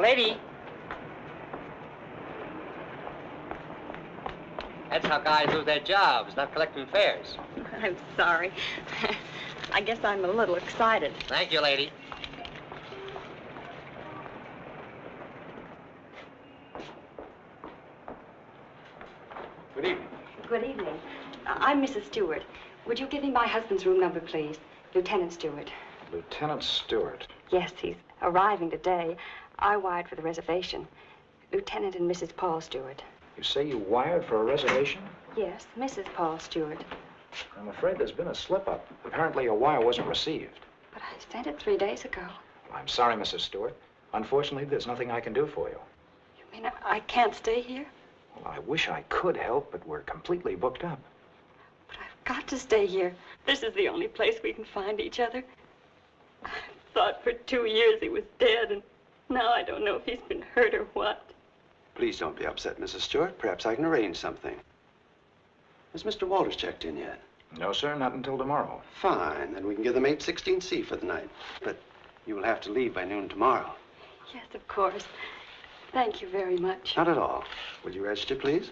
lady. That's how guys lose their jobs, not collecting fares. I'm sorry. I guess I'm a little excited. Thank you, lady. Good evening. Good evening. I'm Mrs. Stewart. Would you give me my husband's room number, please? Lieutenant Stewart. Lieutenant Stewart? Yes, he's arriving today. I wired for the reservation. Lieutenant and Mrs. Paul Stewart. You say you wired for a reservation? Yes, Mrs. Paul Stewart. I'm afraid there's been a slip-up. Apparently your wire wasn't received. But I sent it 3 days ago. I'm sorry, Mrs. Stewart. Unfortunately, there's nothing I can do for you. You mean I can't stay here? Well, I wish I could help, but we're completely booked up. But I've got to stay here. This is the only place we can find each other. I thought for 2 years he was dead, and now I don't know if he's been hurt or what. Please don't be upset, Mrs. Stewart. Perhaps I can arrange something. Has Mr. Walters checked in yet? No, sir, not until tomorrow. Fine, then we can give them 816C for the night. But you will have to leave by noon tomorrow. Yes, of course. Thank you very much. Not at all. Will you register, please?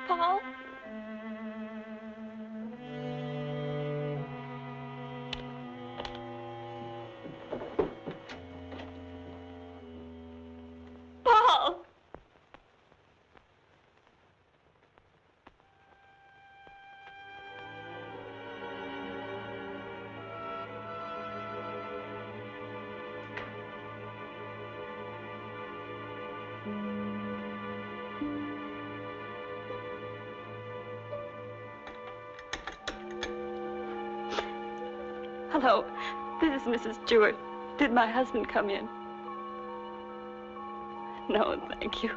Paul? Paul! Hello, this is Mrs. Stewart. Did my husband come in? No, thank you.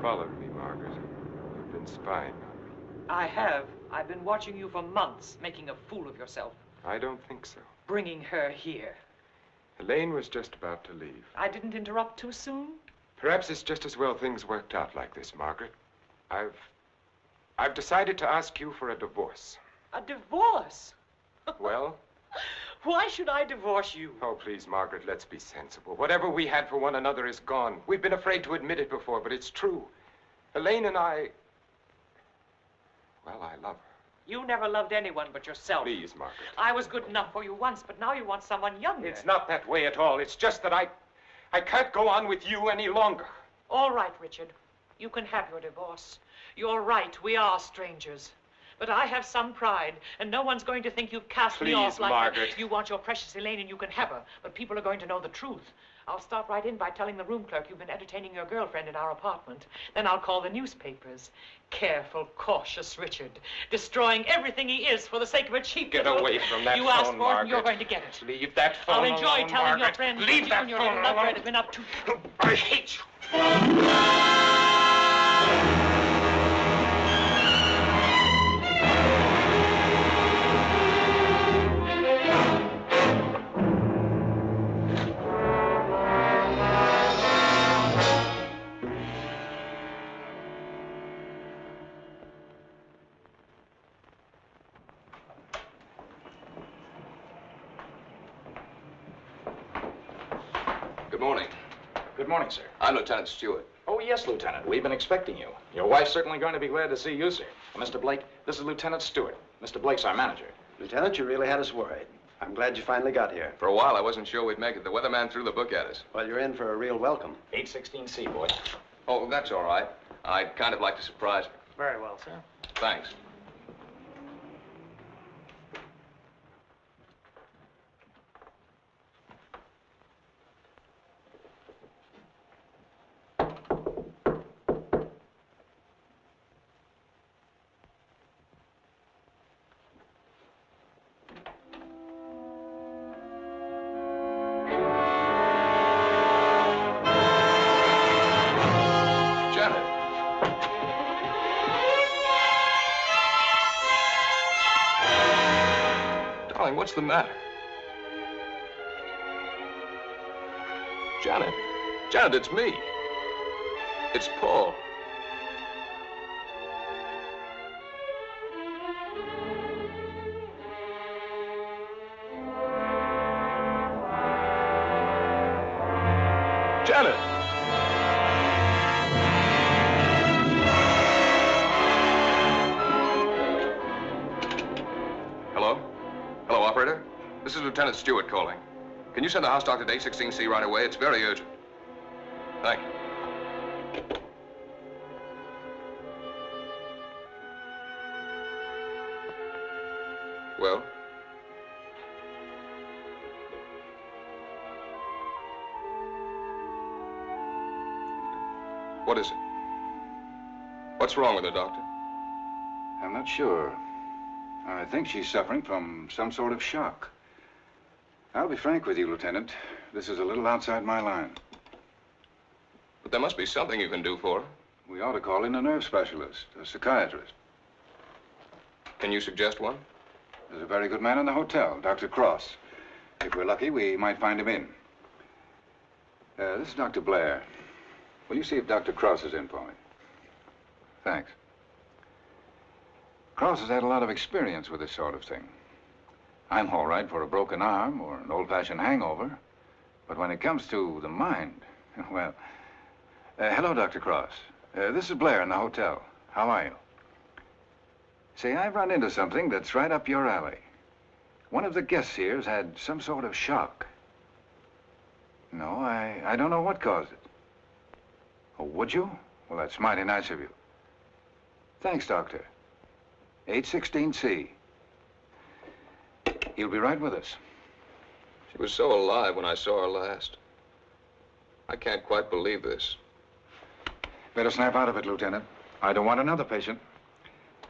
Followed me, Margaret. You've been spying on me. I have. I've been watching you for months, making a fool of yourself. I don't think so. Bringing her here. Elaine was just about to leave. I didn't interrupt too soon? Perhaps it's just as well things worked out like this, Margaret. I've decided to ask you for a divorce. A divorce? Well? Why should I divorce you? Oh, please, Margaret, let's be sensible. Whatever we had for one another is gone. We've been afraid to admit it before, but it's true. Elaine and I... Well, I love her. You never loved anyone but yourself. Please, Margaret. I was good enough for you once, but now you want someone younger. It's not that way at all. It's just that I can't go on with you any longer. All right, Richard. You can have your divorce. You're right, we are strangers. But I have some pride, and no one's going to think you've cast me off like Margaret. that. You want your precious Elaine, and you can have her. But people are going to know the truth. I'll start right in by telling the room clerk you've been entertaining your girlfriend in our apartment. Then I'll call the newspapers. Careful, cautious Richard. Destroying everything he is for the sake of a cheap Get little... away from that You phone, asked for it, Margaret. and you're going to get it. Leave that phone I'll alone, enjoy telling Margaret. your friends Leave that you that and your phone little lover alone. have been up to... I hate you. Good morning. Good morning, sir. I'm Lieutenant Stewart. Oh, yes, Lieutenant. We've been expecting you. Your wife's certainly going to be glad to see you, sir. Mr. Blake, this is Lieutenant Stewart. Mr. Blake's our manager. Lieutenant, you really had us worried. I'm glad you finally got here. For a while, I wasn't sure we'd make it. The weatherman threw the book at us. Well, you're in for a real welcome. 816C, boy. Oh, that's all right. I'd kind of like to surprise her. Very well, sir. Thanks. What's the matter? Janet. Janet, it's me. It's Paul. Janet. Hello? Hello, operator. This is Lieutenant Stewart calling. Can you send the house doctor to 816C right away? It's very urgent. Thank you. Well? What is it? What's wrong with her, Doctor? I'm not sure. I think she's suffering from some sort of shock. I'll be frank with you, Lieutenant. This is a little outside my line. But there must be something you can do for her. We ought to call in a nerve specialist, a psychiatrist. Can you suggest one? There's a very good man in the hotel, Dr. Cross. If we're lucky, we might find him in. This is Dr. Blair. Will you see if Dr. Cross is in for me? Thanks. Cross has had a lot of experience with this sort of thing. I'm all right for a broken arm or an old-fashioned hangover. But when it comes to the mind, well... hello, Dr. Cross. This is Blair in the hotel. How are you? Say, I've run into something that's right up your alley. One of the guests here's had some sort of shock. No, I don't know what caused it. Oh, would you? Well, that's mighty nice of you. Thanks, Doctor. 816C. He'll be right with us. She was so alive when I saw her last. I can't quite believe this. Better snap out of it, Lieutenant. I don't want another patient.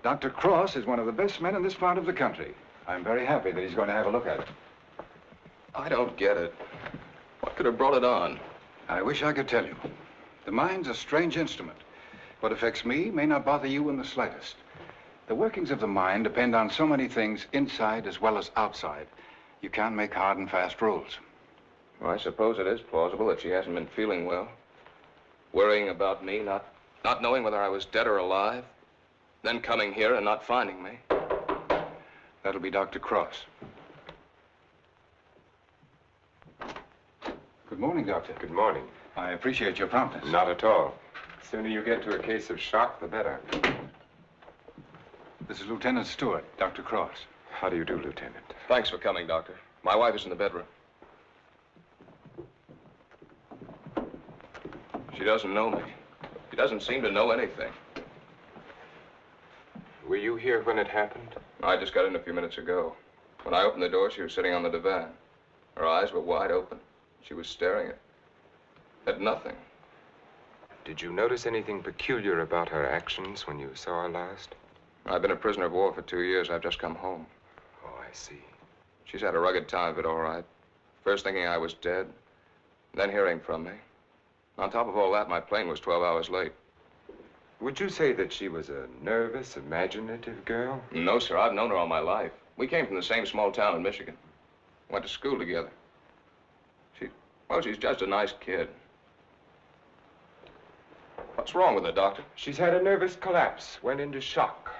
Dr. Cross is one of the best men in this part of the country. I'm very happy that he's going to have a look at it. I don't get it. What could have brought it on? I wish I could tell you. The mind's a strange instrument. What affects me may not bother you in the slightest. The workings of the mind depend on so many things inside as well as outside. You can't make hard and fast rules. Well, I suppose it is plausible that she hasn't been feeling well. Worrying about me, not knowing whether I was dead or alive. Then coming here and not finding me. That'll be Dr. Cross. Good morning, Doctor. Good morning. I appreciate your promptness. Not at all. The sooner you get to a case of shock, the better. This is Lieutenant Stewart, Dr. Cross. How do you do, Lieutenant? Thanks for coming, Doctor. My wife is in the bedroom. She doesn't know me. She doesn't seem to know anything. Were you here when it happened? I just got in a few minutes ago. When I opened the door, she was sitting on the divan. Her eyes were wide open. She was staring at nothing. Did you notice anything peculiar about her actions when you saw her last? I've been a prisoner of war for 2 years. I've just come home. Oh, I see. She's had a rugged time of it, all right. First thinking I was dead, then hearing from me. On top of all that, my plane was 12 hours late. Would you say that she was a nervous, imaginative girl? No, sir. I've known her all my life. We came from the same small town in Michigan. Went to school together. She's just a nice kid. What's wrong with her, Doctor? She's had a nervous collapse, went into shock.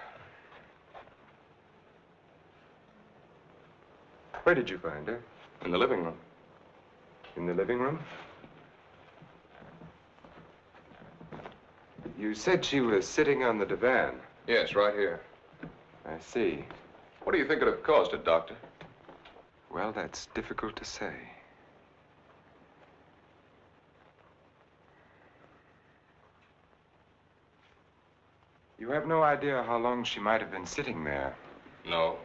Where did you find her? In the living room. In the living room? You said she was sitting on the divan. Yes, right here. I see. What do you think could have caused it, Doctor? Well, that's difficult to say. You have no idea how long she might have been sitting there. No.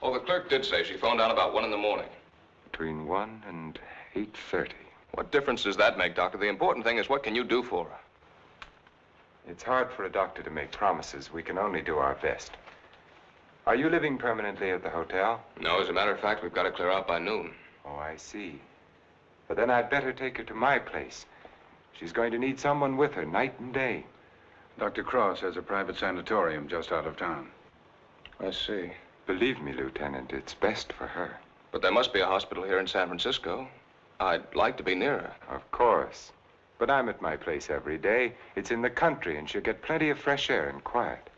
Oh, the clerk did say she phoned down about 1 in the morning. Between 1 and 8:30. What difference does that make, Doctor? The important thing is, what can you do for her? It's hard for a doctor to make promises. We can only do our best. Are you living permanently at the hotel? No, as a matter of fact, we've got to clear out by noon. Oh, I see. But then I'd better take her to my place. She's going to need someone with her night and day. Dr. Cross has a private sanatorium just out of town. I see. Believe me, Lieutenant, it's best for her. But there must be a hospital here in San Francisco. I'd like to be near her. Of course. But I'm at my place every day. It's in the country, and she'll get plenty of fresh air and quiet.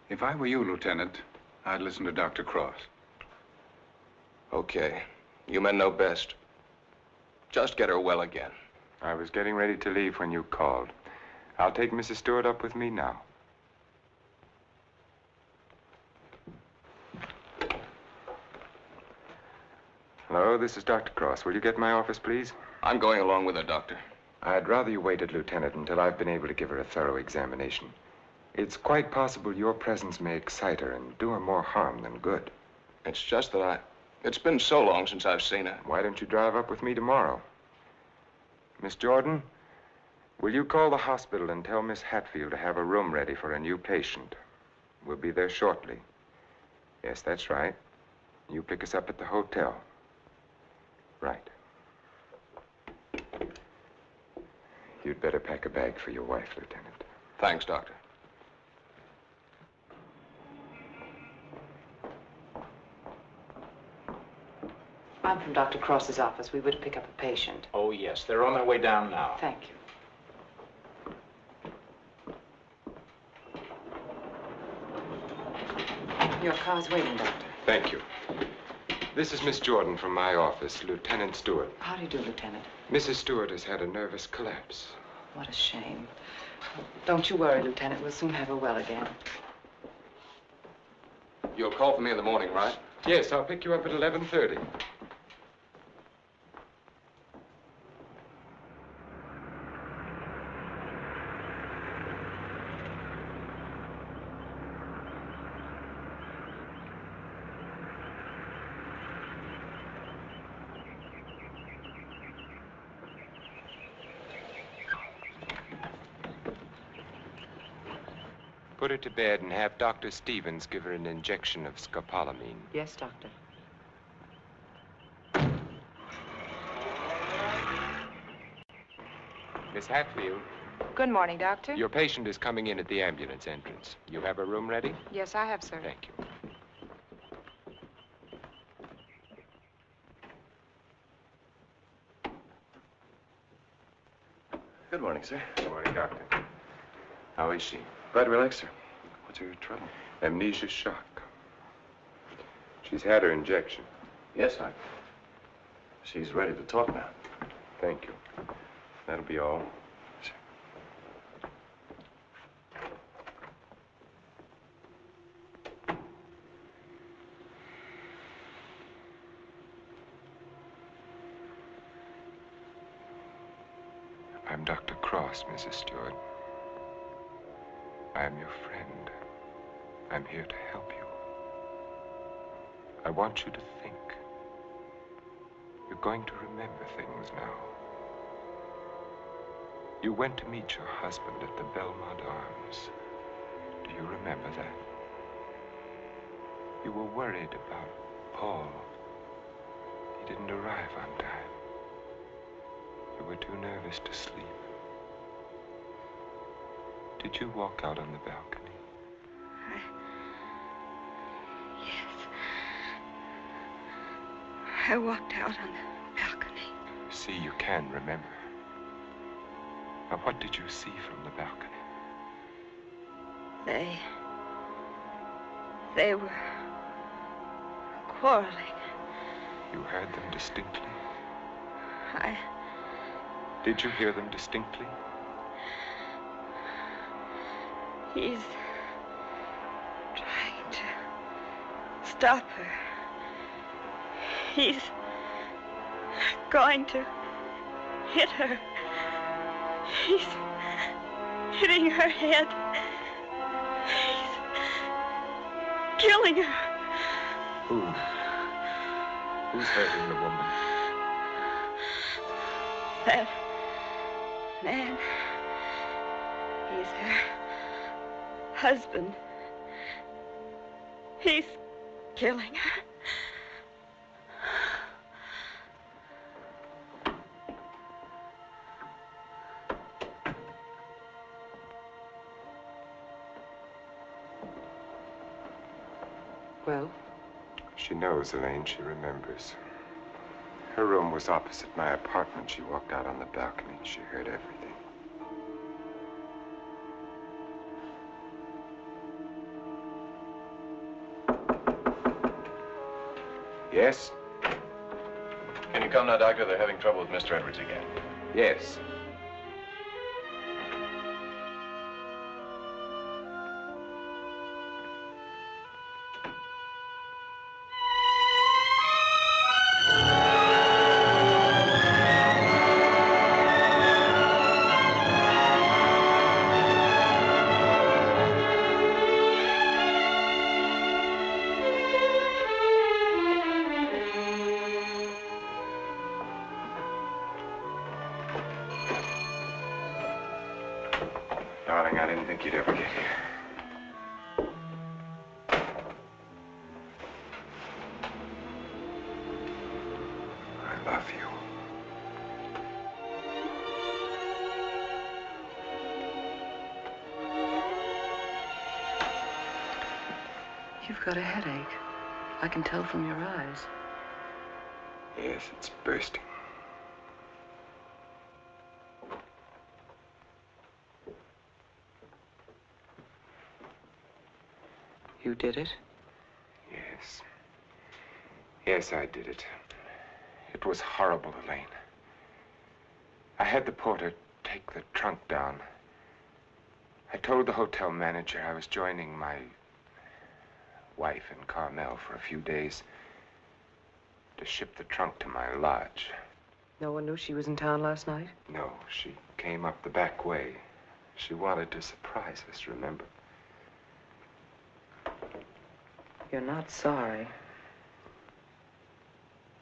If I were you, Lieutenant, I'd listen to Dr. Cross. Okay. You men know best. Just get her well again. I was getting ready to leave when you called. I'll take Mrs. Stewart up with me now. Hello, this is Dr. Cross. Will you get my office, please? I'm going along with her, Doctor. I'd rather you waited, Lieutenant, until I've been able to give her a thorough examination. It's quite possible your presence may excite her and do her more harm than good. It's just that it's been so long since I've seen her. Why don't you drive up with me tomorrow? Miss Jordan, will you call the hospital and tell Miss Hatfield to have a room ready for a new patient? We'll be there shortly. Yes, that's right. You pick us up at the hotel. Right. You'd better pack a bag for your wife, Lieutenant. Thanks, Doctor. I'm from Dr. Cross's office. We would pick up a patient. Oh, yes. They're on their way down now. Thank you. Your car's waiting, Doctor. Thank you. This is Miss Jordan from my office, Lieutenant Stewart. How do you do, Lieutenant? Mrs. Stewart has had a nervous collapse. What a shame. Don't you worry, Lieutenant. We'll soon have her well again. You'll call for me in the morning, right? Yes, I'll pick you up at 11:30. Put her to bed and have Dr. Stevens give her an injection of scopolamine. Yes, Doctor. Miss Hatfield, Good morning, Doctor. your patient is coming in at the ambulance entrance. You have a room ready? Yes, I have, sir. Thank you. Good morning, sir. Good morning, Doctor. How is she? Quite relaxed, sir. What's her trouble? Amnesia shock. She's had her injection. Yes, She's ready to talk now. Thank you. That'll be all. I'm Dr. Cross, Mrs. Stewart. I am your friend. I'm here to help you. I want you to think. You're going to remember things now. You went to meet your husband at the Belmont Arms. Do you remember that? You were worried about Paul. He didn't arrive on time. You were too nervous to sleep. Did you walk out on the balcony? Yes. I walked out on the balcony. See, you can remember. Now, what did you see from the balcony? They were quarreling. You heard them distinctly? I... Did you hear them distinctly? He's trying to stop her. He's going to hit her. He's hitting her head. He's killing her. Who? Who's hurting the woman? That man. He's her husband. He's killing her. Well? She knows, Elaine. She remembers. Her room was opposite my apartment. She walked out on the balcony. She heard everything. Yes? Can you come now, Doctor? They're having trouble with Mr. Edwards again. Yes. Darling, I didn't think you'd ever get here. I love you. You've got a headache. I can tell from your eyes. Yes, it's bursting. You did it? Yes. Yes, I did it. It was horrible, Elaine. I had the porter take the trunk down. I told the hotel manager I was joining my wife in Carmel for a few days to ship the trunk to my lodge. No one knew she was in town last night? No, she came up the back way. She wanted to surprise us, remember? You're not sorry.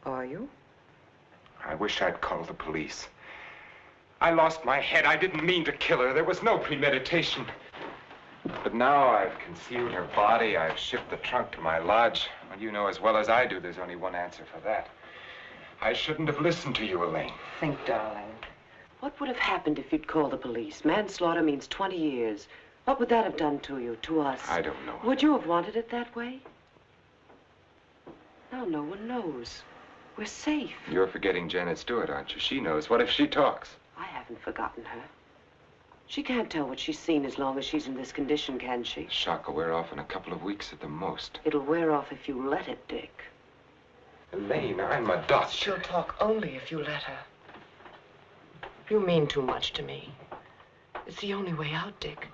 Are you? I wish I'd called the police. I lost my head. I didn't mean to kill her. There was no premeditation. But now I've concealed her body. I've shipped the trunk to my lodge. Well, you know as well as I do, there's only one answer for that. I shouldn't have listened to you, Elaine. Think, darling. What would have happened if you'd called the police? Manslaughter means 20 years. What would that have done to you, to us? I don't know. Would you have wanted it that way? Now no one knows. We're safe. You're forgetting Janet Stewart, aren't you? She knows. What if she talks? I haven't forgotten her. She can't tell what she's seen as long as she's in this condition, can she? The shock will wear off in a couple of weeks at the most. It'll wear off if you let it, Dick. Elaine, I'm a doctor. She'll talk only if you let her. You mean too much to me. It's the only way out, Dick.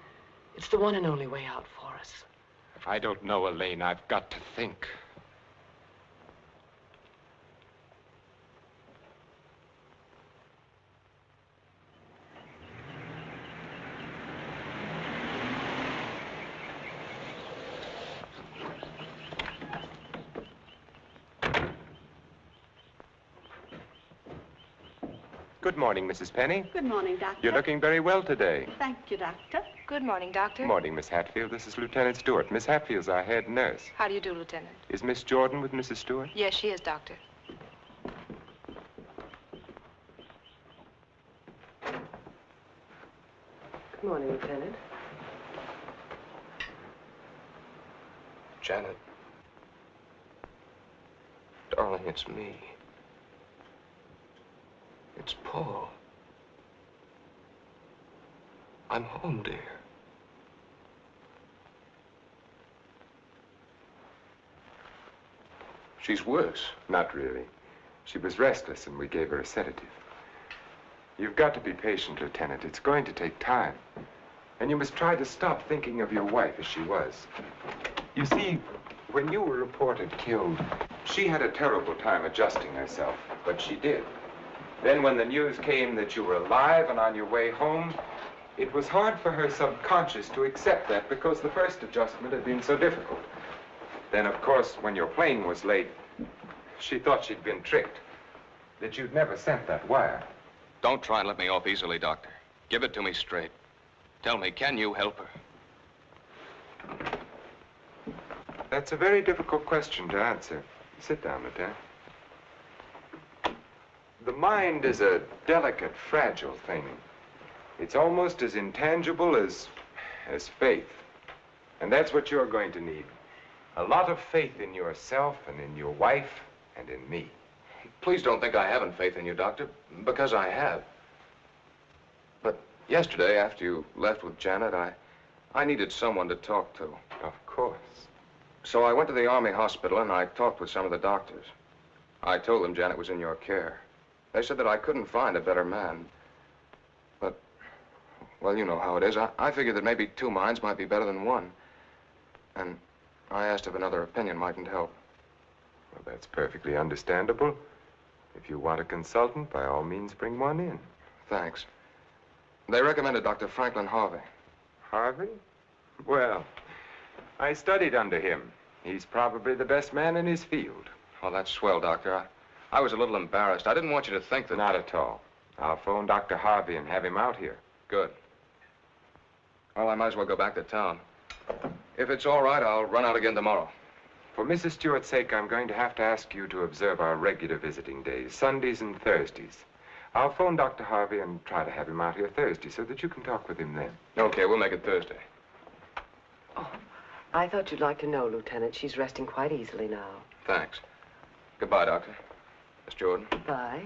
It's the one and only way out for us. I don't know, Elaine. I've got to think. Good morning, Mrs. Penny. Good morning, Doctor. You're looking very well today. Thank you, Doctor. Good morning, Doctor. Good morning, Miss Hatfield. This is Lieutenant Stewart. Miss Hatfield's our head nurse. How do you do, Lieutenant? Is Miss Jordan with Mrs. Stewart? Yes, she is, Doctor. Good morning, Lieutenant. Janet. Darling, it's me. It's Paul. I'm home, dear. She's worse. Not really. She was restless, and we gave her a sedative. You've got to be patient, Lieutenant. It's going to take time. And you must try to stop thinking of your wife as she was. You see, when you were reported killed, she had a terrible time adjusting herself, but she did. Then when the news came that you were alive and on your way home, it was hard for her subconscious to accept that because the first adjustment had been so difficult. Then, of course, when your plane was late, she thought she'd been tricked, that you'd never sent that wire. Don't try and let me off easily, Doctor. Give it to me straight. Tell me, can you help her? That's a very difficult question to answer. Sit down, Lieutenant. The mind is a delicate, fragile thing. It's almost as intangible as faith. And that's what you're going to need. A lot of faith in yourself and in your wife and in me. Please don't think I haven't faith in you, Doctor, because I have. But yesterday, after you left with Janet, I needed someone to talk to. Of course. So I went to the Army hospital and I talked with some of the doctors. I told them Janet was in your care. They said that I couldn't find a better man. But, well, you know how it is. I figured that maybe two minds might be better than one. And I asked if another opinion mightn't help. Well, that's perfectly understandable. If you want a consultant, by all means, bring one in. Thanks. They recommended Dr. Franklin Harvey. Harvey? Well, I studied under him. He's probably the best man in his field. Oh, that's swell, Doctor. I was a little embarrassed. I didn't want you to think that... Not at all. I'll phone Dr. Harvey and have him out here. Good. Well, I might as well go back to town. If it's all right, I'll run out again tomorrow. For Mrs. Stewart's sake, I'm going to have to ask you to observe our regular visiting days, Sundays and Thursdays. I'll phone Dr. Harvey and try to have him out here Thursday so that you can talk with him then. Okay, we'll make it Thursday. Oh, I thought you'd like to know, Lieutenant. She's resting quite easily now. Thanks. Goodbye, Doctor. Miss Jordan. Bye.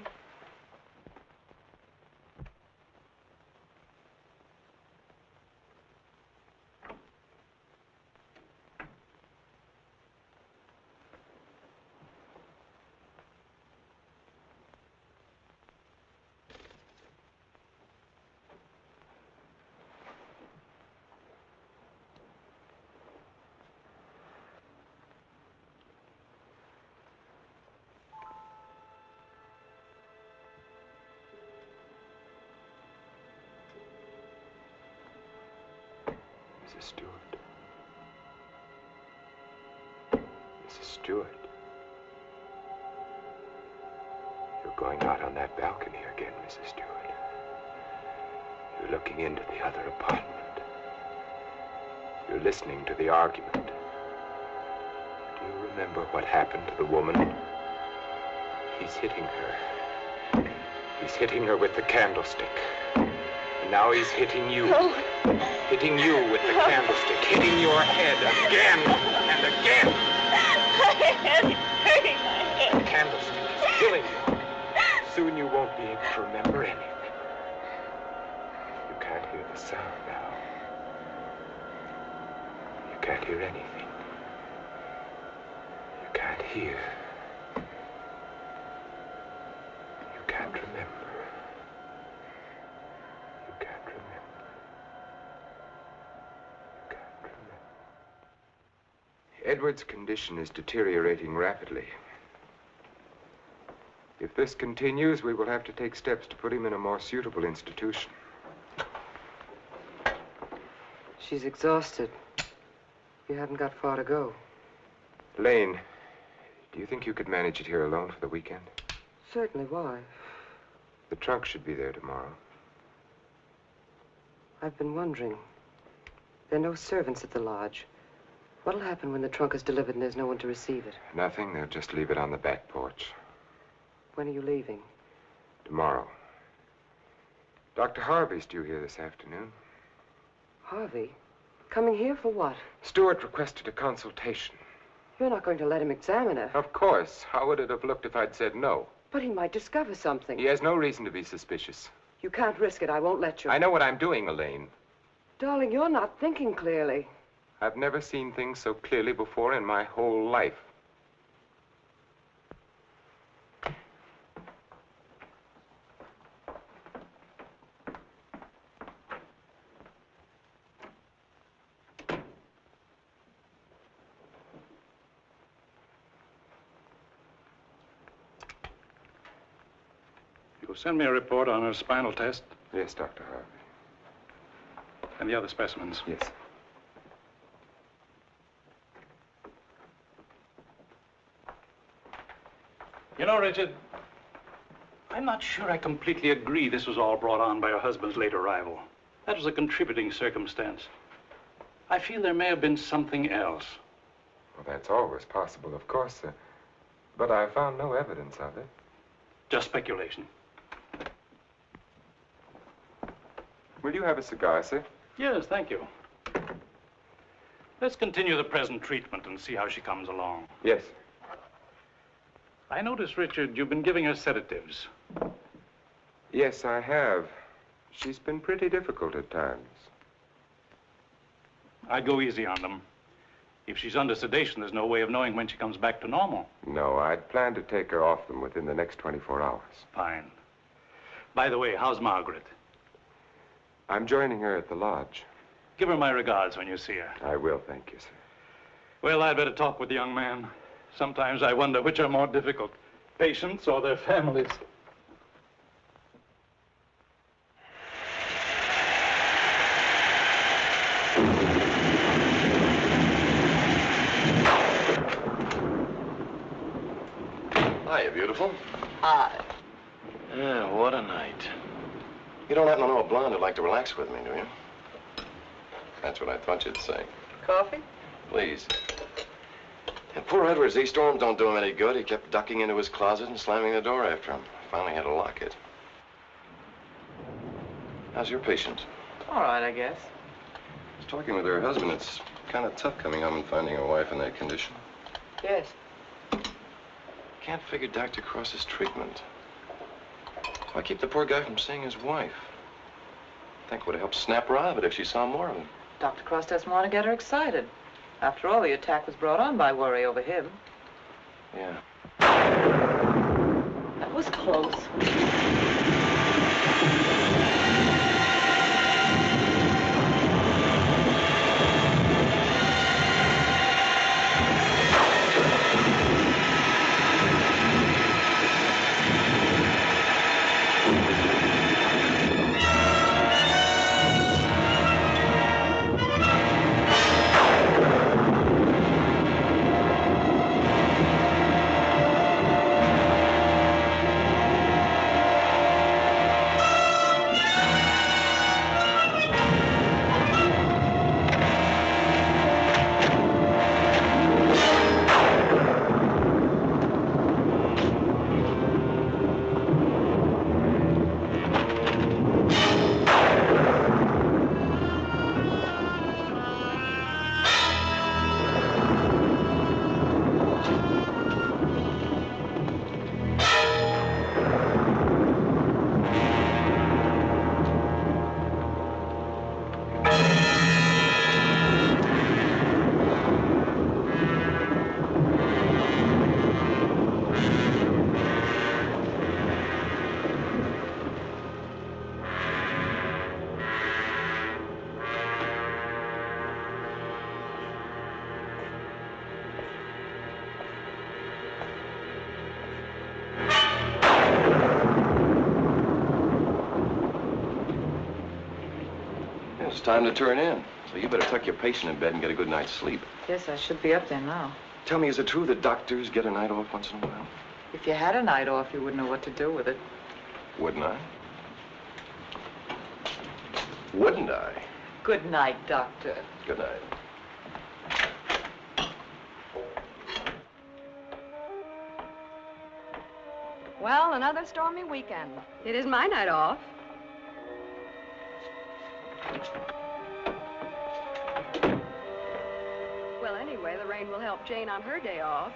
Mrs. Stewart. Mrs. Stewart. You're going out on that balcony again, Mrs. Stewart. You're looking into the other apartment. You're listening to the argument. Do you remember what happened to the woman? He's hitting her. He's hitting her with the candlestick. And now he's hitting you. Oh. Hitting you with the candlestick, hitting your head again and again. My head is hurting, my head. The candlestick is killing you. Soon you won't be able to remember anything. You can't hear the sound now. You can't hear anything. You can't hear. You can't remember. Edward's condition is deteriorating rapidly. If this continues, we will have to take steps to put him in a more suitable institution. She's exhausted. You haven't got far to go. Lane, do you think you could manage it here alone for the weekend? Certainly. Why? The trunk should be there tomorrow. I've been wondering. There are no servants at the lodge. What'll happen when the trunk is delivered and there's no one to receive it? Nothing. They'll just leave it on the back porch. When are you leaving? Tomorrow. Dr. Harvey's due here this afternoon. Harvey? Coming here for what? Stewart requested a consultation. You're not going to let him examine her. Of course. How would it have looked if I'd said no? But he might discover something. He has no reason to be suspicious. You can't risk it. I won't let you. I know what I'm doing, Elaine. Darling, you're not thinking clearly. I've never seen things so clearly before in my whole life. You'll send me a report on her spinal test? Yes, Dr. Harvey. And the other specimens? Yes. You know, Richard, I'm not sure I completely agree this was all brought on by her husband's late arrival. That was a contributing circumstance. I feel there may have been something else. Well, that's always possible, of course, but I found no evidence of it. Just speculation. Will you have a cigar, sir? Yes, thank you. Let's continue the present treatment and see how she comes along. Yes. I notice, Richard, you've been giving her sedatives. Yes, I have. She's been pretty difficult at times. I'd go easy on them. If she's under sedation, there's no way of knowing when she comes back to normal. No, I'd planned to take her off them within the next 24 hours. Fine. By the way, how's Margaret? I'm joining her at the lodge. Give her my regards when you see her. I will, thank you, sir. Well, I'd better talk with the young man. Sometimes I wonder which are more difficult, patients or their families. Hiya, beautiful. Hi. Yeah, what a night. You don't happen to know a blonde who'd like to relax with me, do you? That's what I thought you'd say. Coffee? Please. And poor Edwards, these storms don't do him any good. He kept ducking into his closet and slamming the door after him. Finally had to lock it. How's your patient? All right, I guess. I was talking with her husband. It's kind of tough coming home and finding a wife in that condition. Yes. Can't figure Dr. Cross's treatment. Why keep the poor guy from seeing his wife? I think it would have helped snap her out of it if she saw more of him. Dr. Cross doesn't want to get her excited. After all, the attack was brought on by worry over him. Yeah. That was close. It's time to turn in. So you better tuck your patient in bed and get a good night's sleep. Yes, I should be up there now. Tell me, is it true that doctors get a night off once in a while? If you had a night off, you wouldn't know what to do with it. Wouldn't I? Wouldn't I? Good night, Doctor. Good night. Well, another stormy weekend. It is my night off. Well, anyway, the rain will help Jane on her day off.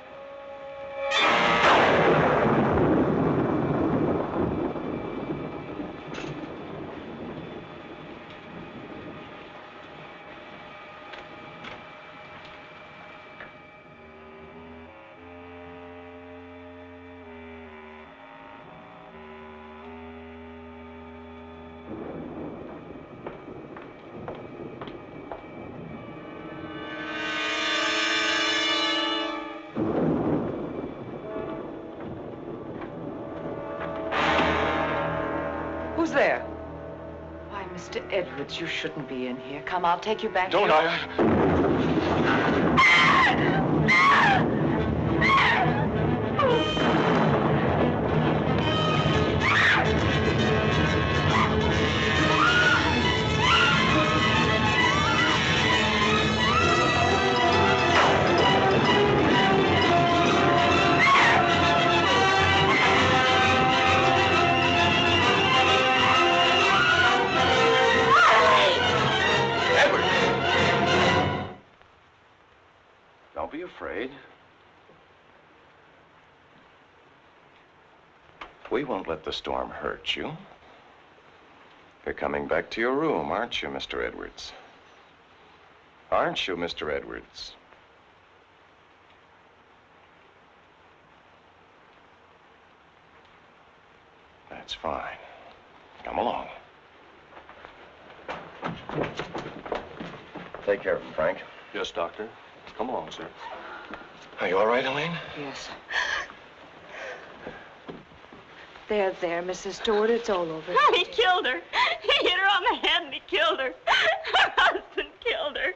Who's there? Why, Mr. Edwards, you shouldn't be in here. Come, I'll take you back Don't to your... Don't be afraid. We won't let the storm hurt you. You're coming back to your room, aren't you, Mr. Edwards? Aren't you, Mr. Edwards? That's fine. Come along. Take care of him, Frank. Yes, Doctor. Come along, sir. Are you all right, Elaine? Yes. There, Mrs. Stewart, it's all over. He killed her. He hit her on the head and he killed her. Her husband killed her.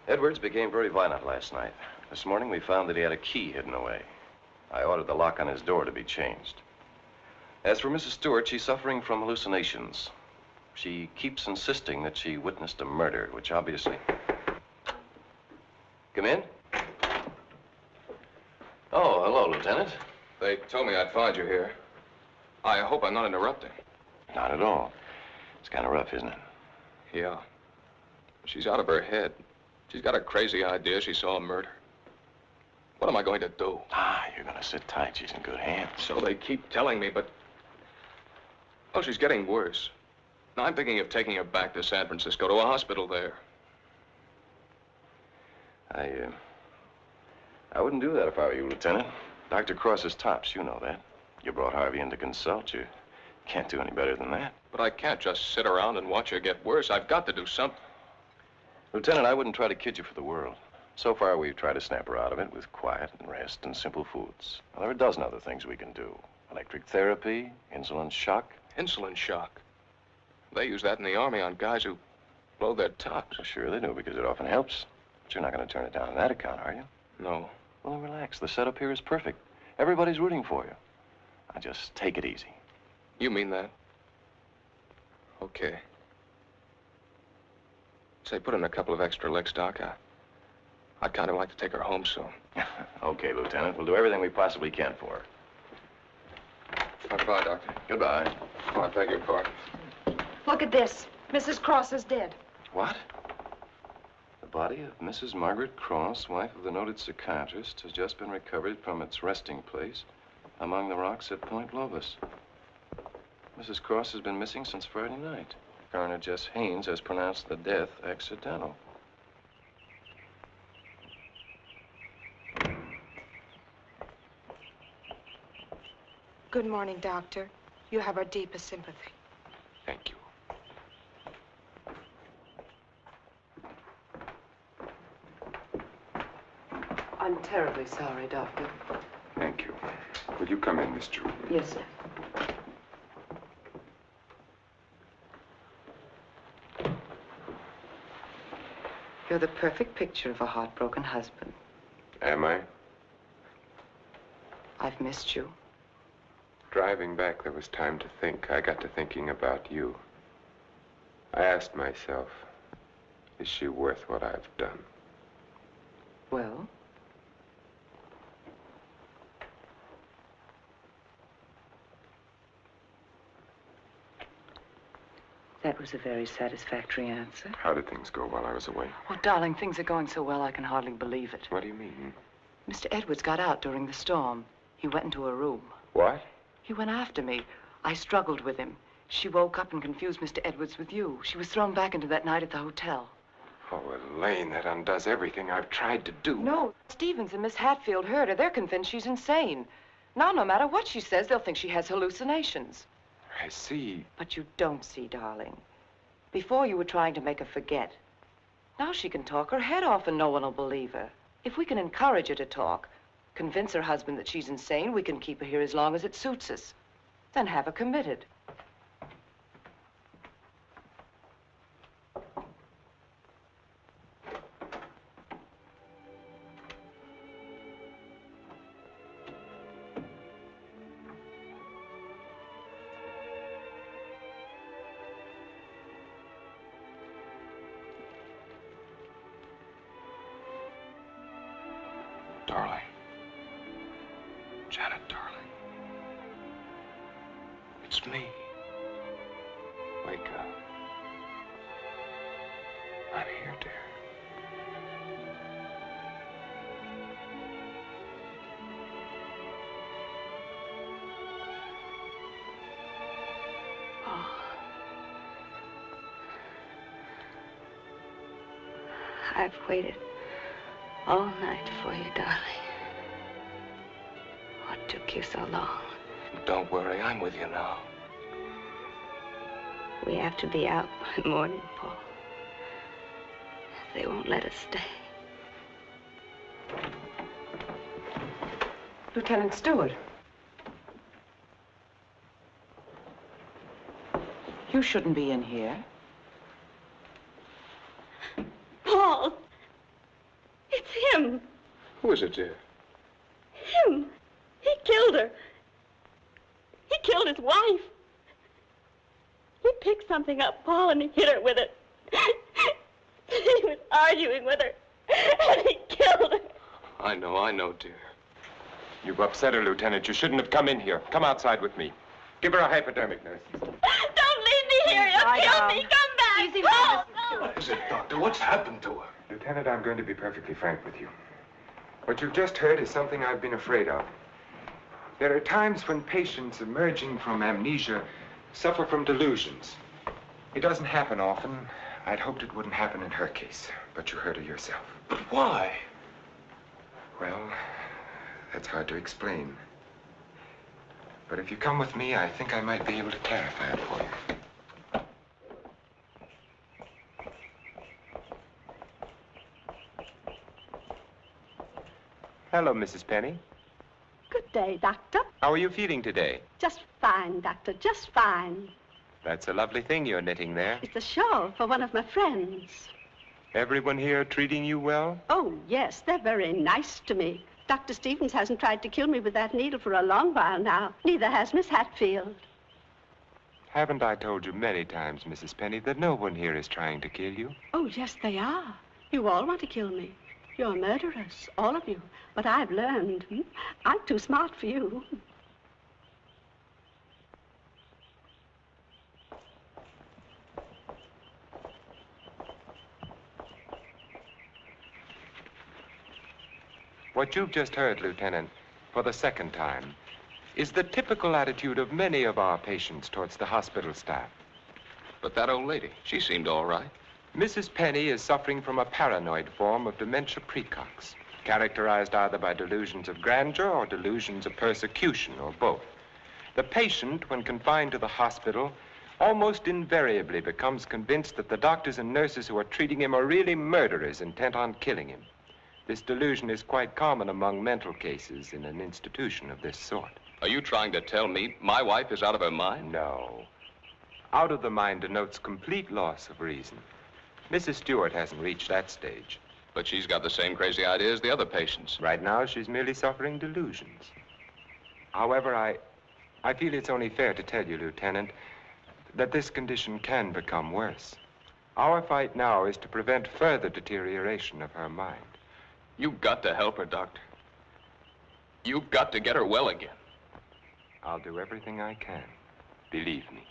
Edwards became very violent last night. This morning we found that he had a key hidden away. I ordered the lock on his door to be changed. As for Mrs. Stewart, she's suffering from hallucinations. She keeps insisting that she witnessed a murder, which obviously... Come in. Oh, hello, Lieutenant. They told me I'd find you here. I hope I'm not interrupting. Not at all. It's kind of rough, isn't it? Yeah. She's out of her head. She's got a crazy idea she saw a murder. What am I going to do? Ah, you're going to sit tight. She's in good hands. So they keep telling me, but... Oh, she's getting worse. Now, I'm thinking of taking her back to San Francisco, to a hospital there. I wouldn't do that if I were you, Lieutenant. Dr. Cross is tops, you know that. You brought Harvey in to consult. You can't do any better than that. But I can't just sit around and watch her get worse. I've got to do something. Lieutenant, I wouldn't try to kid you for the world. So far, we've tried to snap her out of it with quiet and rest and simple foods. Well, there are a dozen other things we can do. Electric therapy, insulin shock. Insulin shock? They use that in the Army on guys who blow their tops. Well, sure they do, because it often helps. But you're not going to turn it down on that account, are you? No. Well, then relax. The setup here is perfect. Everybody's rooting for you. Now, just take it easy. You mean that? Okay. Say, put in a couple of extra licks, Doc. I'd kind of like to take her home soon. Okay, Lieutenant. We'll do everything we possibly can for her. Goodbye, Doctor. Goodbye. Oh, I beg your pardon. Look at this. Mrs. Cross is dead. What? The body of Mrs. Margaret Cross, wife of the noted psychiatrist, has just been recovered from its resting place among the rocks at Point Lobos. Mrs. Cross has been missing since Friday night. Coroner Jess Haynes has pronounced the death accidental. Good morning, Doctor. You have our deepest sympathy. Thank you. I'm terribly sorry, Doctor. Thank Thank you. Will you come in, Miss Jordan? Yes, sir. You're the perfect picture of a heartbroken husband. Am I? I've missed you. Driving back, there was time to think. I got to thinking about you. I asked myself, is she worth what I've done? Well? That was a very satisfactory answer. How did things go while I was away? Oh, darling, things are going so well I can hardly believe it. What do you mean? Mr. Edwards got out during the storm. He went into a room. What? He went after me. I struggled with him. She woke up and confused Mr. Edwards with you. She was thrown back into that night at the hotel. Oh, Elaine, that undoes everything I've tried to do. No, Stevens and Miss Hatfield heard her. They're convinced she's insane. Now, no matter what she says, they'll think she has hallucinations. I see. But you don't see, darling. Before you were trying to make her forget. Now she can talk her head off and no one will believe her. If we can encourage her to talk, convince her husband that she's insane, we can keep her here as long as it suits us. Then have her committed. Darling. Janet, darling. It's me. Wake up. I'm here, dear. Oh. I've waited all night for you, darling. What took you so long? Don't worry, I'm with you now. We have to be out by morning, Paul. They won't let us stay. Lieutenant Stewart. You shouldn't be in here. Paul! It's him! Who is it, dear? Him! He killed her. He killed his wife. He picked something up, Paul, and he hit her with it. He was arguing with her, and he killed her. I know, dear. You've upset her, Lieutenant. You shouldn't have come in here. Come outside with me. Give her a hypodermic, nurse. Don't leave me here. You'll kill me. Come back. Easy, Paul, no. What is it, Doctor? What's happened to her? Lieutenant, I'm going to be perfectly frank with you. What you've just heard is something I've been afraid of. There are times when patients emerging from amnesia suffer from delusions. It doesn't happen often. I'd hoped it wouldn't happen in her case, but you heard her yourself. But why? Well, that's hard to explain. But if you come with me, I think I might be able to clarify it for you. Hello, Mrs. Penny. Good day, Doctor. How are you feeling today? Just fine, Doctor, just fine. That's a lovely thing you're knitting there. It's a shawl for one of my friends. Everyone here treating you well? Oh, yes, they're very nice to me. Dr. Stevens hasn't tried to kill me with that needle for a long while now. Neither has Miss Hatfield. Haven't I told you many times, Mrs. Penny, that no one here is trying to kill you? Oh, yes, they are. You all want to kill me. You're murderers, all of you. But I've learned. I'm too smart for you. What you've just heard, Lieutenant, for the second time, is the typical attitude of many of our patients towards the hospital staff. But that old lady, she seemed all right. Mrs. Penny is suffering from a paranoid form of dementia precox, characterized either by delusions of grandeur or delusions of persecution, or both. The patient, when confined to the hospital, almost invariably becomes convinced that the doctors and nurses who are treating him are really murderers intent on killing him. This delusion is quite common among mental cases in an institution of this sort. Are you trying to tell me my wife is out of her mind? No. Out of the mind denotes complete loss of reason. Mrs. Stewart hasn't reached that stage. But she's got the same crazy idea as the other patients. Right now, she's merely suffering delusions. However, I feel it's only fair to tell you, Lieutenant, that this condition can become worse. Our fight now is to prevent further deterioration of her mind. You've got to help her, Doctor. You've got to get her well again. I'll do everything I can. Believe me.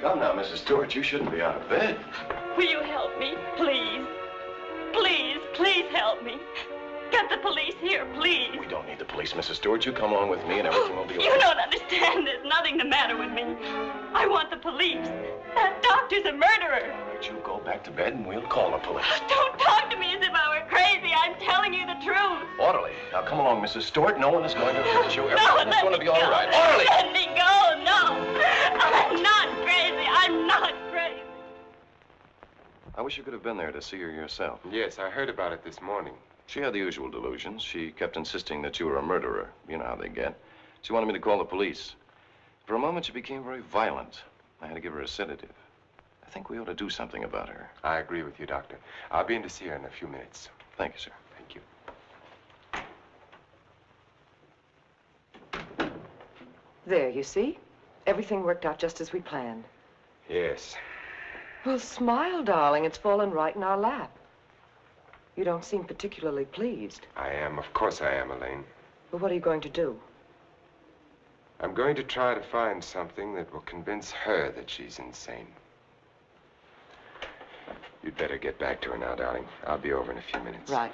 Come now, Mrs. Stewart, you shouldn't be out of bed. Will you help me, please? Please, please help me. Get the police here, please. We don't need the police, Mrs. Stewart. You come along with me and everything will be all You right. don't understand. There's nothing the matter with me. I want the police. That doctor's a murderer. But you go back to bed and we'll call the police. Don't talk to me as if I were crazy. I'm telling you the truth. Orderly. Now come along, Mrs. Stewart. No one is going to hurt you. No, Everything's let going to me be all go. right. Orderly! Let me go. No. I'm not crazy. I'm not crazy. I wish you could have been there to see her yourself. Yes, I heard about it this morning. She had the usual delusions. She kept insisting that you were a murderer. You know how they get. She wanted me to call the police. For a moment, she became very violent. I had to give her a sedative. I think we ought to do something about her. I agree with you, Doctor. I'll be in to see her in a few minutes. Thank you, sir. Thank you. There, you see? Everything worked out just as we planned. Yes. Well, smile, darling. It's fallen right in our lap. You don't seem particularly pleased. I am. Of course I am, Elaine. But what are you going to do? I'm going to try to find something that will convince her that she's insane. You'd better get back to her now, darling. I'll be over in a few minutes. Right.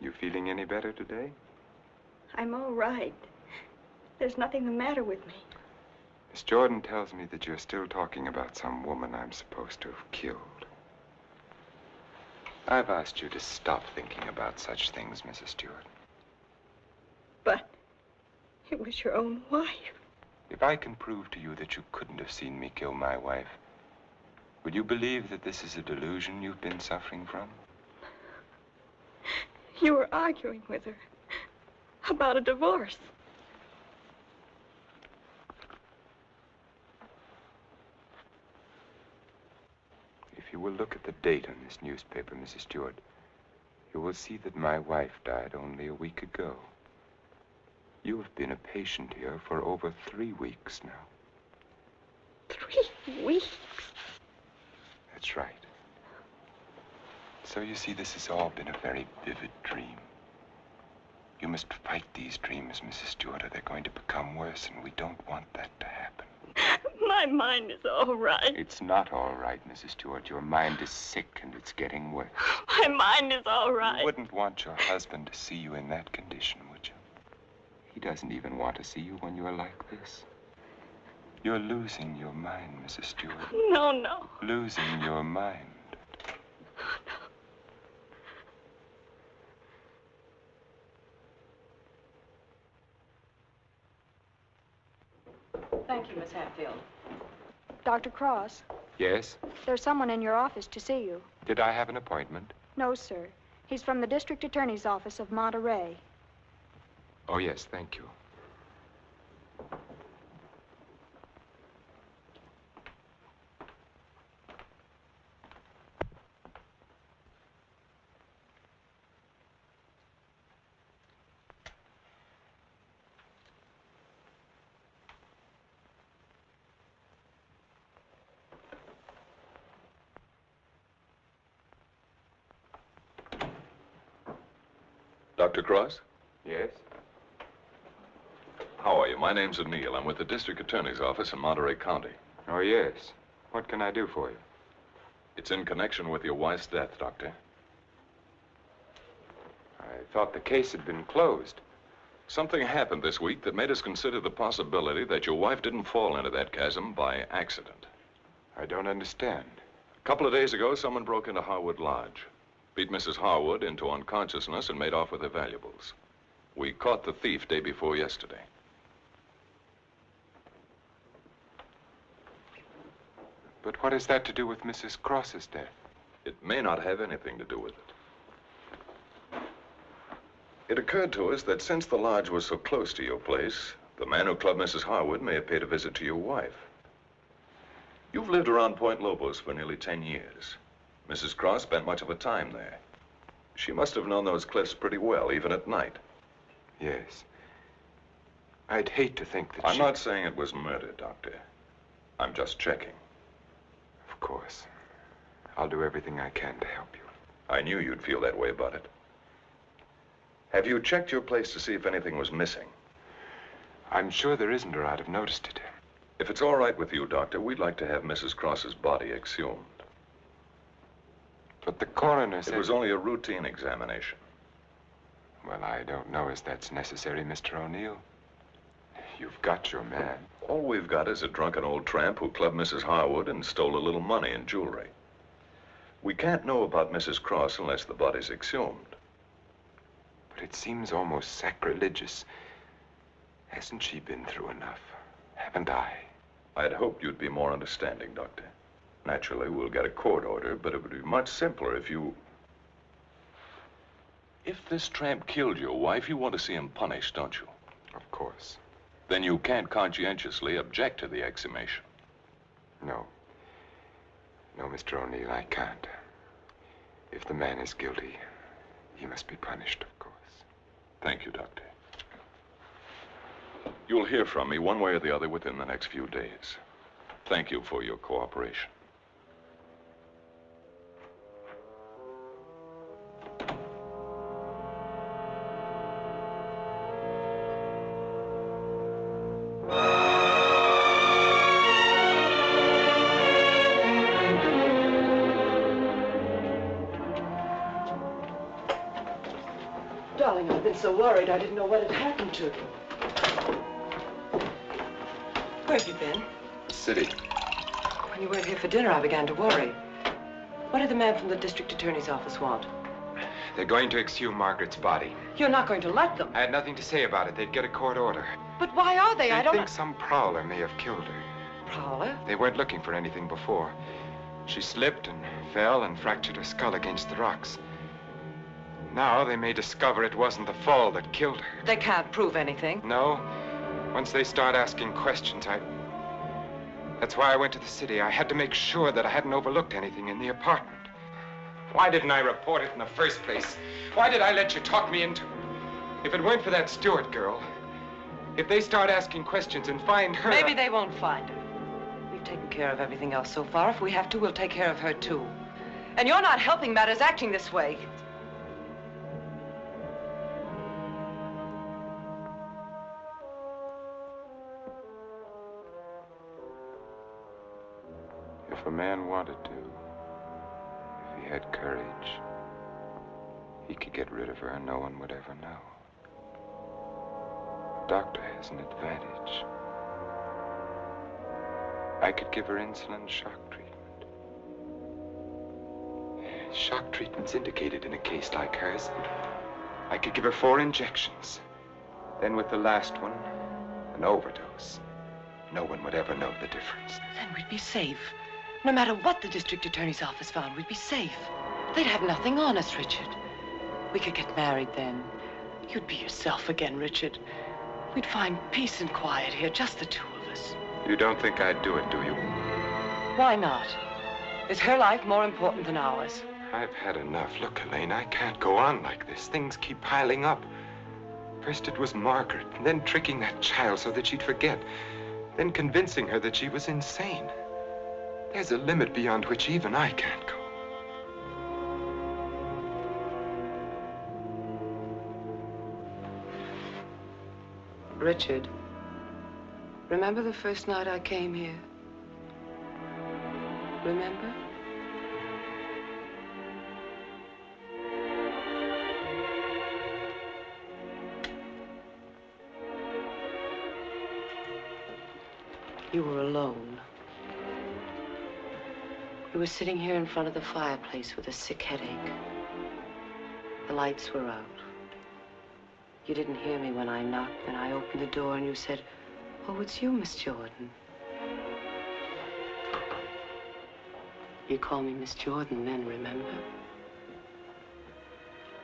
You feeling any better today? I'm all right. There's nothing the matter with me. Miss Jordan tells me that you're still talking about some woman I'm supposed to have killed. I've asked you to stop thinking about such things, Mrs. Stewart. But it was your own wife. If I can prove to you that you couldn't have seen me kill my wife, would you believe that this is a delusion you've been suffering from? You were arguing with her about a divorce. If you will look at the date on this newspaper, Mrs. Stewart, you will see that my wife died only a week ago. You have been a patient here for over 3 weeks now. 3 weeks? That's right. So you see, this has all been a very vivid dream. You must fight these dreams, Mrs. Stewart, or they're going to become worse, and we don't want that to happen. My mind is all right. It's not all right, Mrs. Stewart. Your mind is sick, and it's getting worse. My mind is all right. You wouldn't want your husband to see you in that condition, would you? He doesn't even want to see you when you're like this. You're losing your mind, Mrs. Stewart. No, no. Losing your mind. Thank you, Miss Hatfield. Dr. Cross, Yes? there's someone in your office to see you. Did I have an appointment? No, sir. He's from the District Attorney's Office of Monterey. Oh, yes, thank you. Dr. Cross? Yes? How are you? My name's O'Neill. I'm with the district attorney's office in Monterey County. Oh, yes. What can I do for you? It's in connection with your wife's death, Doctor. I thought the case had been closed. Something happened this week that made us consider the possibility that your wife didn't fall into that chasm by accident. I don't understand. A couple of days ago, someone broke into Harwood Lodge, beat Mrs. Harwood into unconsciousness, and made off with her valuables. We caught the thief day before yesterday. But what has that to do with Mrs. Cross's death? It may not have anything to do with it. It occurred to us that since the lodge was so close to your place, the man who clubbed Mrs. Harwood may have paid a visit to your wife. You've lived around Point Lobos for nearly 10 years. Mrs. Cross spent much of her time there. She must have known those cliffs pretty well, even at night. Yes. I'd hate to think that I'm not saying it was murder, Doctor. I'm just checking. Of course. I'll do everything I can to help you. I knew you'd feel that way about it. Have you checked your place to see if anything was missing? I'm sure there isn't, or I'd have noticed it. If it's all right with you, Doctor, we'd like to have Mrs. Cross's body exhumed. But the coroner said... It was only a routine examination. Well, I don't know as that's necessary, Mr. O'Neill. You've got your man. All we've got is a drunken old tramp who clubbed Mrs. Harwood and stole a little money and jewelry. We can't know about Mrs. Cross unless the body's exhumed. But it seems almost sacrilegious. Hasn't she been through enough? Haven't I? I'd hoped you'd be more understanding, Doctor. Naturally, we'll get a court order, but it would be much simpler if you... If this tramp killed your wife, you want to see him punished, don't you? Of course. Then you can't conscientiously object to the exhumation. No. No, Mr. O'Neill, I can't. If the man is guilty, he must be punished, of course. Thank you, Doctor. You'll hear from me one way or the other within the next few days. Thank you for your cooperation. Darling, I've been so worried I didn't know what had happened to you. Where have you been? City. When you weren't here for dinner, I began to worry. What did the man from the district attorney's office want? They're going to exhume Margaret's body. You're not going to let them. I had nothing to say about it. They'd get a court order. But why are they? I don't think some prowler may have killed her. Prowler? They weren't looking for anything before. She slipped and fell and fractured her skull against the rocks. Now they may discover it wasn't the fall that killed her. They can't prove anything. No. Once they start asking questions, That's why I went to the city. I had to make sure that I hadn't overlooked anything in the apartment. Why didn't I report it in the first place? Why did I let you talk me into it? If it weren't for that Stewart girl, if they start asking questions and find her... Maybe they won't find her. We've taken care of everything else so far. If we have to, we'll take care of her, too. And you're not helping matters acting this way. If a man wanted to, if he had courage, he could get rid of her and no one would ever know. The doctor has an advantage. I could give her insulin shock treatment. Shock treatment's indicated in a case like hers. I could give her 4 injections. Then with the last one, an overdose. No one would ever know the difference. Then we'd be safe. No matter what the district attorney's office found, we'd be safe. They'd have nothing on us, Richard. We could get married then. You'd be yourself again, Richard. We'd find peace and quiet here, just the 2 of us. You don't think I'd do it, do you? Why not? Is her life more important than ours? I've had enough. Look, Elaine, I can't go on like this. Things keep piling up. First it was Margaret, and then tricking that child so that she'd forget. Then convincing her that she was insane. There's a limit beyond which even I can't go. Richard, remember the first night I came here? Remember? You were alone. We were sitting here in front of the fireplace with a sick headache. The lights were out. You didn't hear me when I knocked, and I opened the door and you said, "Oh, it's you, Miss Jordan." You called me Miss Jordan then, remember?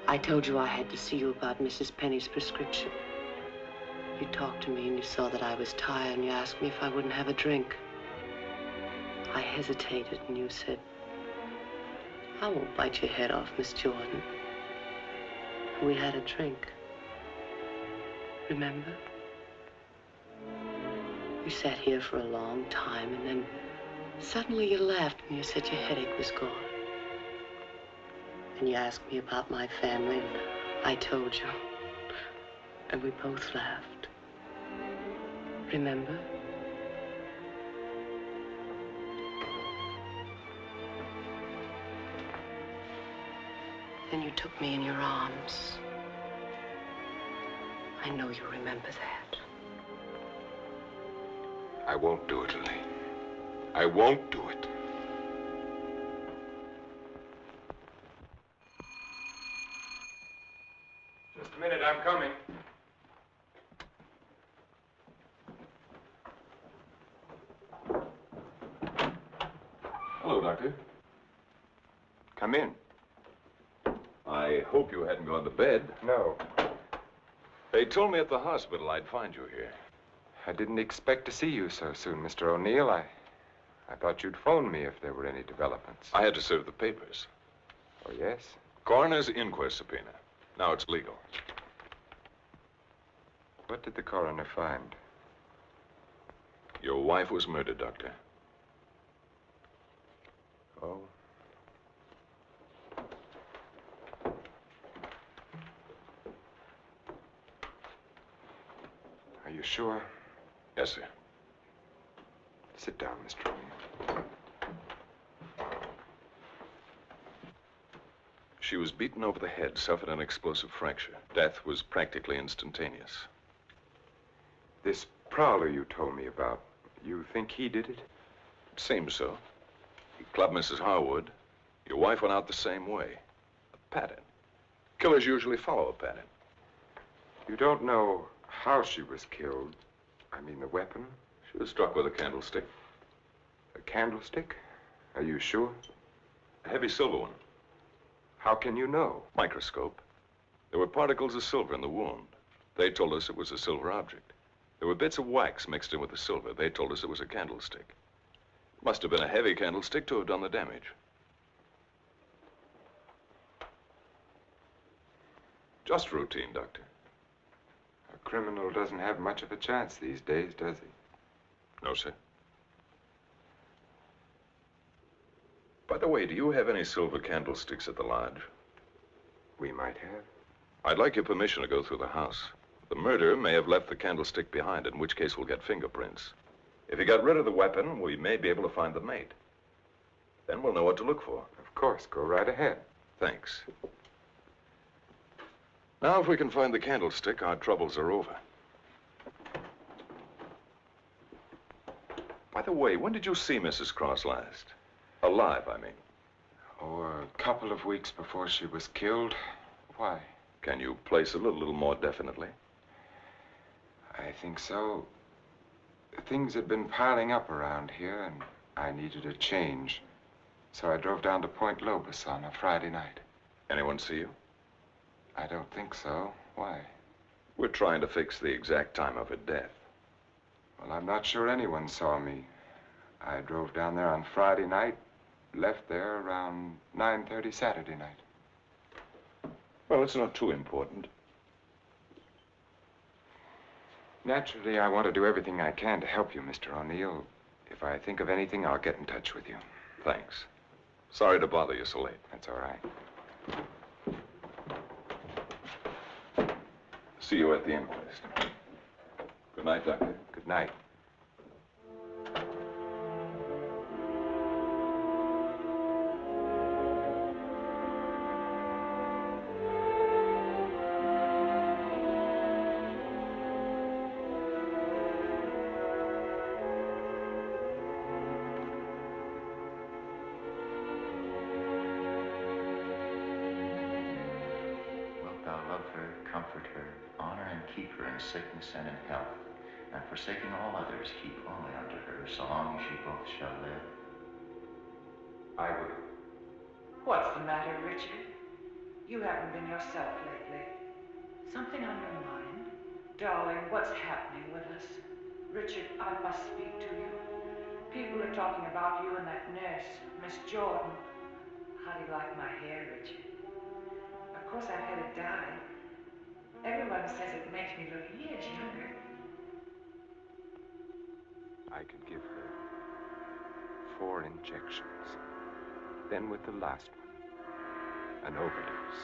I told you I had to see you about Mrs. Penny's prescription. You talked to me and you saw that I was tired and you asked me if I wouldn't have a drink. I hesitated and you said, "I won't bite your head off, Miss Jordan." And we had a drink. Remember? You sat here for a long time and then suddenly you laughed and you said your headache was gone. And you asked me about my family and I told you. And we both laughed. Remember? Then you took me in your arms. I know you remember that. I won't do it, Elaine. I won't do it. Just a minute, I'm coming. Hello, Doctor. Come in. I hope you hadn't gone to bed. No. They told me at the hospital I'd find you here. I didn't expect to see you so soon, Mr. O'Neill. I thought you'd phone me if there were any developments. I had to serve the papers. Oh, yes? Coroner's inquest subpoena. Now it's legal. What did the coroner find? Your wife was murdered, Doctor. Oh? Are you sure? Yes, sir. Sit down, Mr. O'Neill. She was beaten over the head, suffered an explosive fracture. Death was practically instantaneous. This prowler you told me about, you think he did it? It seems so. He clubbed Mrs. Harwood. Your wife went out the same way. A pattern. Killers usually follow a pattern. You don't know how she was killed? I mean, the weapon? She was struck with a candlestick. A candlestick? Are you sure? A heavy silver one. How can you know? Microscope. There were particles of silver in the wound. They told us it was a silver object. There were bits of wax mixed in with the silver. They told us it was a candlestick. It must have been a heavy candlestick to have done the damage. Just routine, Doctor. A criminal doesn't have much of a chance these days, does he? No, sir. By the way, do you have any silver candlesticks at the lodge? We might have. I'd like your permission to go through the house. The murderer may have left the candlestick behind, in which case we'll get fingerprints. If he got rid of the weapon, we may be able to find the mate. Then we'll know what to look for. Of course, go right ahead. Thanks. Now, if we can find the candlestick, our troubles are over. By the way, when did you see Mrs. Cross last? Alive, I mean. Oh, a couple of weeks before she was killed. Why? Can you place it a little more definitely? I think so. Things had been piling up around here, and I needed a change. So I drove down to Point Lobos on a Friday night. Anyone see you? I don't think so. Why? We're trying to fix the exact time of her death. Well, I'm not sure anyone saw me. I drove down there on Friday night, left there around 9:30 Saturday night. Well, it's not too important. Naturally, I want to do everything I can to help you, Mr. O'Neill. If I think of anything, I'll get in touch with you. Thanks. Sorry to bother you so late. That's all right. See you at the inquest. Good night, Doctor. Good night. Comfort her, honor and keep her in sickness and in health, and forsaking all others, keep only unto her so long as ye both shall live. I will. What's the matter, Richard? You haven't been yourself lately. Something on your mind? Darling, what's happening with us? Richard, I must speak to you. People are talking about you and that nurse, Miss Jordan. How do you like my hair, Richard? Of course, I've had it dyed. Everyone says it makes me look years younger. I could give her 4 injections. Then with the last one, an overdose.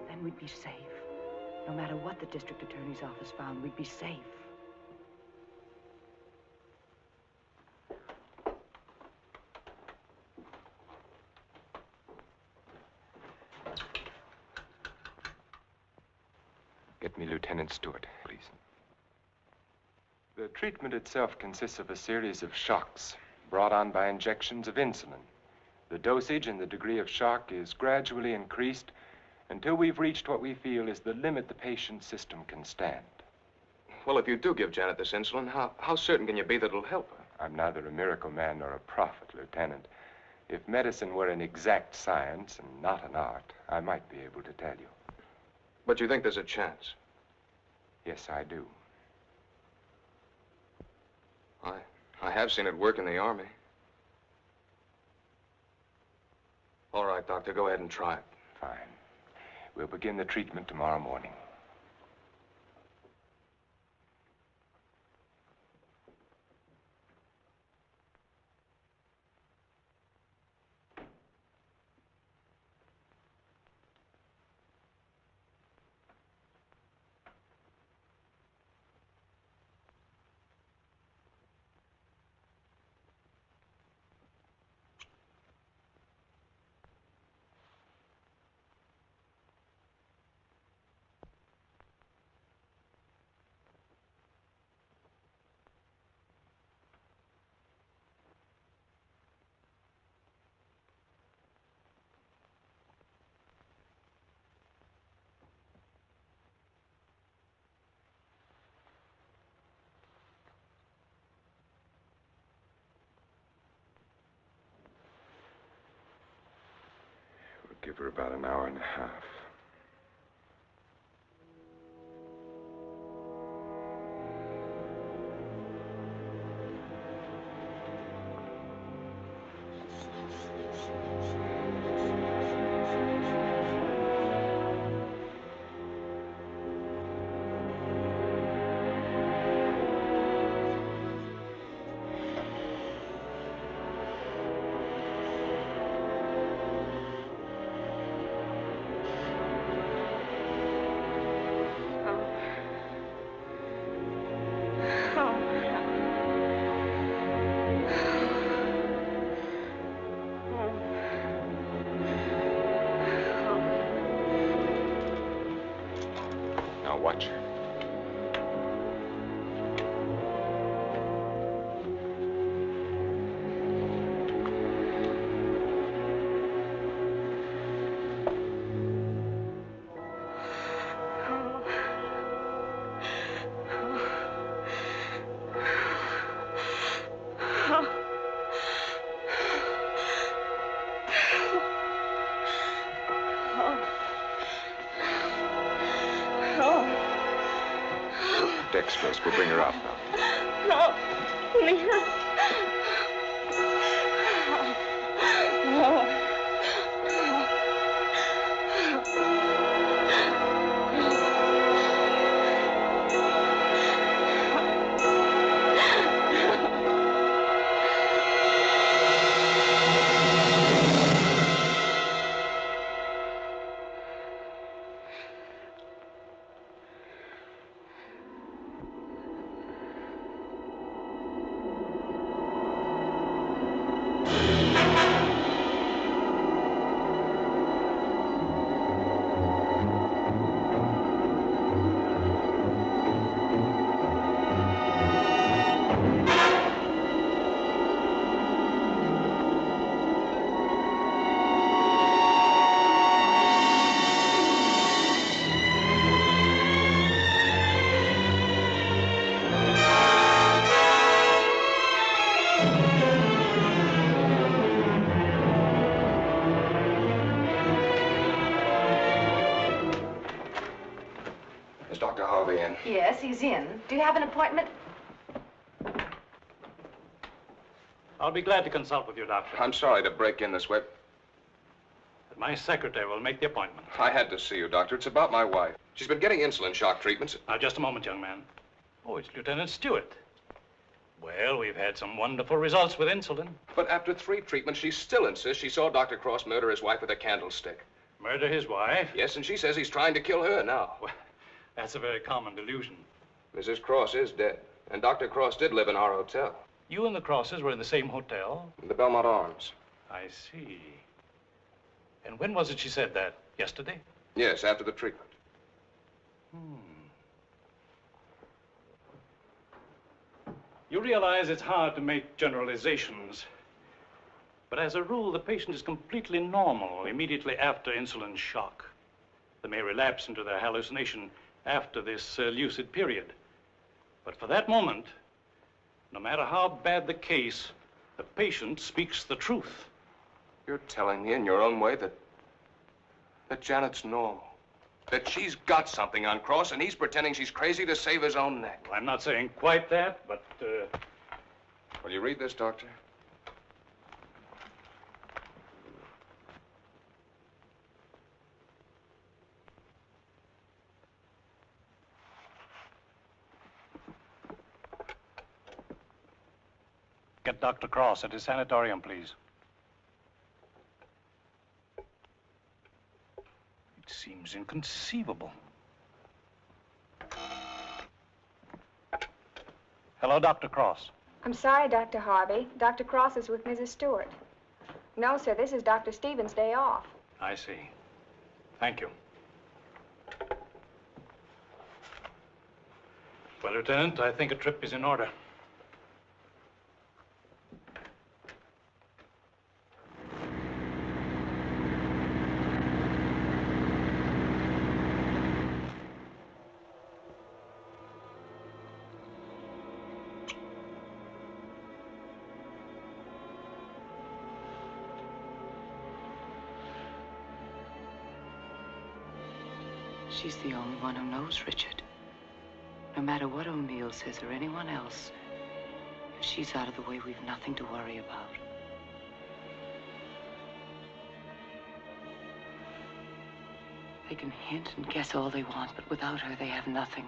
Then we'd be safe. No matter what the district attorney's office found, we'd be safe. Get me Lieutenant Stewart, please. The treatment itself consists of a series of shocks brought on by injections of insulin. The dosage and the degree of shock is gradually increased until we've reached what we feel is the limit the patient's system can stand. Well, if you do give Janet this insulin, how certain can you be that it'll help her? I'm neither a miracle man nor a prophet, Lieutenant. If medicine were an exact science and not an art, I might be able to tell you. But you think there's a chance? Yes, I do. I have seen it work in the Army. All right, Doctor, go ahead and try it. Fine. We'll begin the treatment tomorrow morning. Give her about an hour and a half. Watch her. Dextrose, we'll bring her out now. No, please. No. he's in. Do you have an appointment? I'll be glad to consult with you, Doctor. I'm sorry to break in this way. But my secretary will make the appointment. I had to see you, Doctor. It's about my wife. She's been getting insulin shock treatments. Now, just a moment, young man. Oh, it's Lieutenant Stewart. Well, we've had some wonderful results with insulin. But after 3 treatments, she still insists she saw Dr. Cross murder his wife with a candlestick. Murder his wife? Yes, and she says he's trying to kill her now. Well, that's a very common delusion. Mrs. Cross is dead, and Dr. Cross did live in our hotel. You and the Crosses were in the same hotel? The Belmont Arms. I see. And when was it she said that? Yesterday? Yes, after the treatment. You realize it's hard to make generalizations. But as a rule, the patient is completely normal immediately after insulin shock. They may relapse into their hallucination after this lucid period. But for that moment, no matter how bad the case, the patient speaks the truth. You're telling me in your own way that Janet's normal. That she's got something on Cross, and he's pretending she's crazy to save his own neck. Well, I'm not saying quite that, but, Will you read this, Doctor? Get Dr. Cross at his sanitarium, please. It seems inconceivable. Hello, Dr. Cross. I'm sorry, Dr. Harvey. Dr. Cross is with Mrs. Stewart. No, sir, this is Dr. Stevens' day off. I see. Thank you. Well, Lieutenant, I think a trip is in order. She's the only one who knows Richard. No matter what O'Neill says or anyone else, if she's out of the way, we've nothing to worry about. They can hint and guess all they want, but without her, they have nothing.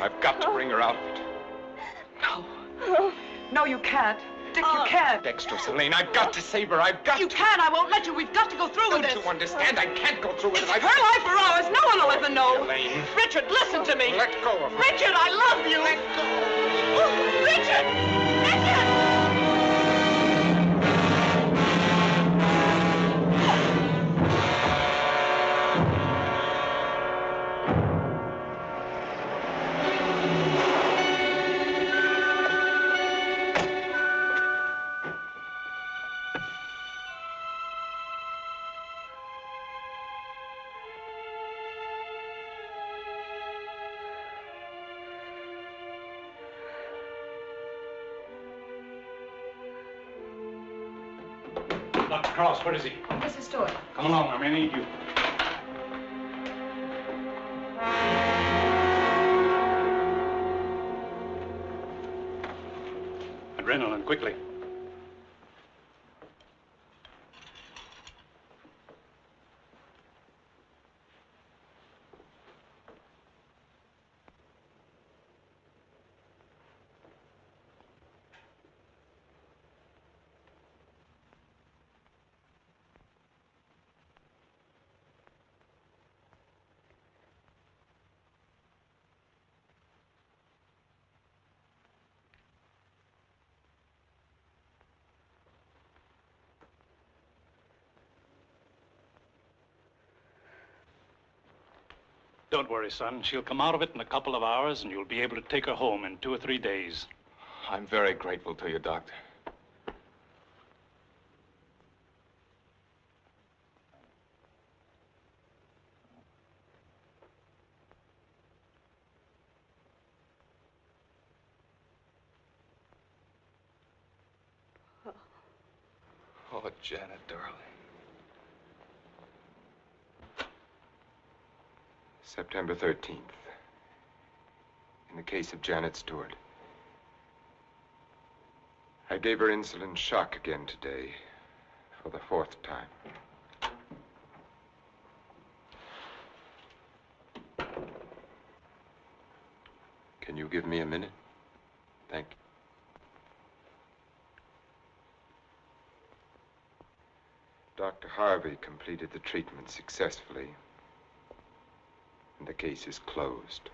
I've got to bring her out of it. No. No, you can't. Dick, you can't. Dexterous, Elaine, I've got to save her. I've got to. You can't. I won't let you. We've got to go through with this. Don't you understand? I can't go through with it. Her life or ours. No one will ever know. Elaine. Richard, listen to me. Let go of her. Richard, I love you. Let go. Richard! Richard! Dr. Cross, where is he? Mrs. Stewart. Come along, I may need you. Adrenaline, quickly. Don't worry, son. She'll come out of it in a couple of hours, and you'll be able to take her home in 2 or 3 days. I'm very grateful to you, Doctor. Oh, Janet, darling. September 13th. In the case of Janet Stewart. I gave her insulin shock again today, for the 4th time. Can you give me a minute? Thank you. Dr. Harvey completed the treatment successfully, and the case is closed.